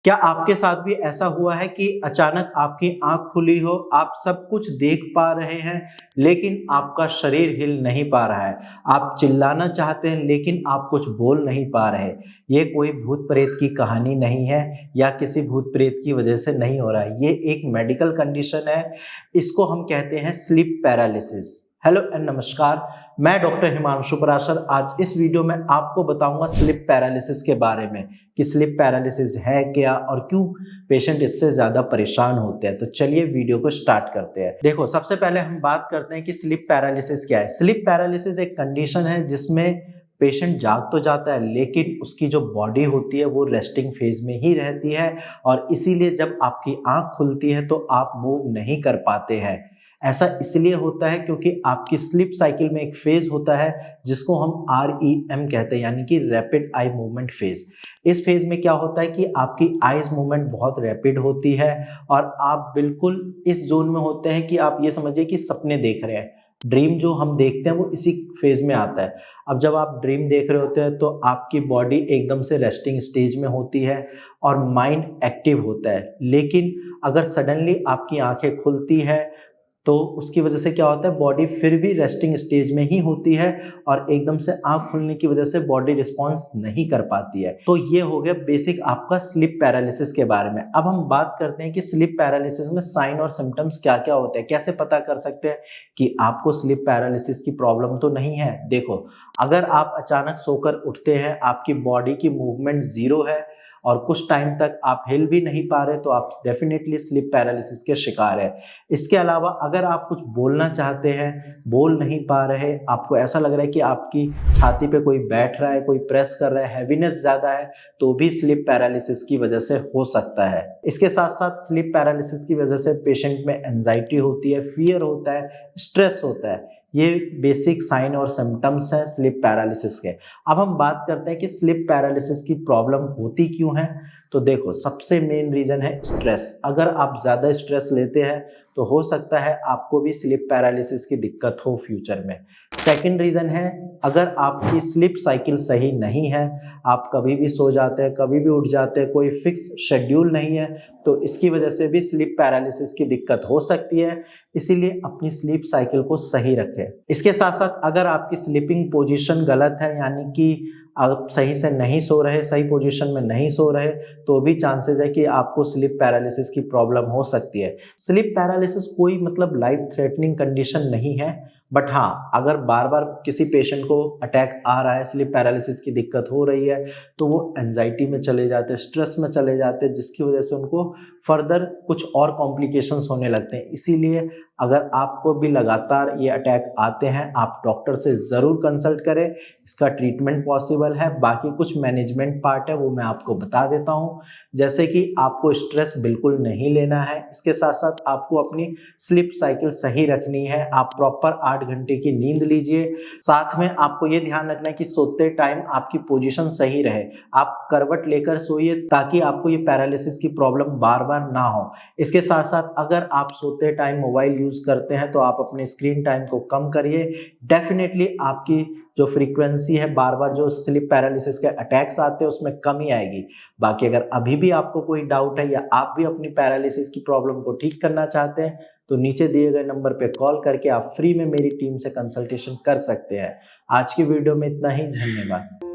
क्या आपके साथ भी ऐसा हुआ है कि अचानक आपकी आँख खुली हो, आप सब कुछ देख पा रहे हैं, लेकिन आपका शरीर हिल नहीं पा रहा है? आप चिल्लाना चाहते हैं, लेकिन आप कुछ बोल नहीं पा रहे। ये कोई भूत-प्रेत की कहानी नहीं है या किसी भूत-प्रेत की वजह से नहीं हो रहा है। ये एक मेडिकल कंडीशन है, इसको हम कहते हैं स्लीप पैरालिसिस। हेलो एंड नमस्कार, मैं डॉक्टर हिमांशु पराशर आज इस वीडियो में आपको बताऊँगा स्लीप पैरालिसिस के बारे में। कि स्लीप पैरालिसिस है क्या और क्यों पेशेंट इससे ज़्यादा परेशान होते हैं। तो चलिए वीडियो को स्टार्ट करते हैं। देखो, सबसे पहले हम बात करते हैं कि स्लीप पैरालिसिस क्या है। स्लीप पैरालिसिस एक कंडीशन है जिसमें पेशेंट जाग तो जाता है, लेकिन उसकी जो बॉडी होती है वो रेस्टिंग फेज में ही रहती है और इसीलिए जब आपकी आँख खुलती है तो आप मूव नहीं कर पाते हैं। ऐसा इसलिए होता है क्योंकि आपकी स्लीप साइकिल में एक फेज होता है जिसको हम REM कहते हैं, यानी कि रैपिड आई मूवमेंट फेज। इस फेज में क्या होता है कि आपकी आईज मूवमेंट बहुत रैपिड होती है और आप बिल्कुल इस जोन में होते हैं कि आप ये समझिए कि सपने देख रहे हैं। ड्रीम जो हम देखते हैं वो इसी फेज में आता है। अब जब आप ड्रीम देख रहे होते हैं तो आपकी बॉडी एकदम से रेस्टिंग स्टेज में होती है और माइंड एक्टिव होता है। लेकिन अगर सडनली आपकी आंखें खुलती है तो उसकी वजह से क्या होता है, बॉडी फिर भी रेस्टिंग स्टेज में ही होती है और एकदम से आँख खुलने की वजह से बॉडी रिस्पॉन्स नहीं कर पाती है। तो ये हो गया बेसिक आपका स्लीप पैरालिसिस के बारे में। अब हम बात करते हैं कि स्लीप पैरालिसिस में साइन और सिम्पटम्स क्या-क्या होते हैं, कैसे पता कर सकते हैं कि आपको स्लीप पैरालिसिस की प्रॉब्लम तो नहीं है। देखो, अगर आप अचानक सोकर उठते हैं, आपकी बॉडी की मूवमेंट ज़ीरो है और कुछ टाइम तक आप हिल भी नहीं पा रहे, तो आप डेफिनिटली स्लीप पैरालिसिस के शिकार हैं। इसके अलावा अगर आप कुछ बोलना चाहते हैं, बोल नहीं पा रहे, आपको ऐसा लग रहा है कि आपकी छाती पे कोई बैठ रहा है, कोई प्रेस कर रहा है, हैवीनेस ज़्यादा है, तो भी स्लीप पैरालिसिस की वजह से हो सकता है। इसके साथ-साथ स्लीप पैरालिसिस की वजह से पेशेंट में एंग्जायटी होती है, फ़ियर होता है, स्ट्रेस होता है। ये बेसिक साइन और सिम्पटम्स हैं स्लीप पैरालिसिस के। अब हम बात करते हैं कि स्लीप पैरालिसिस की प्रॉब्लम होती क्यों है? तो देखो, सबसे मेन रीज़न है स्ट्रेस। अगर आप ज़्यादा स्ट्रेस लेते हैं तो हो सकता है आपको भी स्लीप पैरालिसिस की दिक्कत हो फ्यूचर में। सेकंड रीज़न है, अगर आपकी स्लीप साइकिल सही नहीं है, आप कभी भी सो जाते हैं, कभी भी उठ जाते हैं, कोई फिक्स शेड्यूल नहीं है, तो इसकी वजह से भी स्लीप पैरालिसिस की दिक्कत हो सकती है। इसीलिए अपनी स्लीप साइकिल को सही रखें। इसके साथ-साथ अगर आपकी स्लीपिंग पोजीशन गलत है, यानी कि आप सही से नहीं सो रहे, सही पोजीशन में नहीं सो रहे, तो भी चांसेस है कि आपको स्लीप पैरालिसिस की प्रॉब्लम हो सकती है। स्लीप पैरालिसिस कोई मतलब लाइफ थ्रेटनिंग कंडीशन नहीं है, बट हाँ, अगर बार-बार किसी पेशेंट को अटैक आ रहा है, स्लीप पैरालिसिस की दिक्कत हो रही है, तो वो एंग्जायटी में चले जाते हैं, स्ट्रेस में चले जाते हैं, जिसकी वजह से उनको फर्दर कुछ और कॉम्प्लिकेशंस होने लगते हैं। इसीलिए अगर आपको भी लगातार ये अटैक आते हैं, आप डॉक्टर से ज़रूर कंसल्ट करें। इसका ट्रीटमेंट पॉसिबल है। बाकी कुछ मैनेजमेंट पार्ट है, वो मैं आपको बता देता हूँ। जैसे कि आपको स्ट्रेस बिल्कुल नहीं लेना है। इसके साथ-साथ आपको अपनी स्लीप साइकिल सही रखनी है। आप प्रॉपर 8 घंटे की नींद लीजिए। साथ में आपको ये ध्यान रखना है कि सोते टाइम आपकी पोजीशन सही रहे। आप करवट लेकर सोइए ताकि आपको ये पैरालिसिस की प्रॉब्लम बार-बार ना हो। इसके साथ-साथ अगर आप सोते टाइम मोबाइल यूज़ करते हैं, तो आप अपने स्क्रीन टाइम को कम करिए। डेफ़िनेटली आपकी जो फ्रीक्वेंसी है, बार-बार जो स्लीप पैरालिसिस के अटैक्स आते हैं, उसमें कमी आएगी। बाकी अगर अभी भी आपको कोई डाउट है या आप भी अपनी पैरालिसिस की प्रॉब्लम को ठीक करना चाहते हैं, तो नीचे दिए गए नंबर पे कॉल करके आप फ्री में मेरी टीम से कंसल्टेशन कर सकते हैं। आज की वीडियो में इतना ही, धन्यवाद।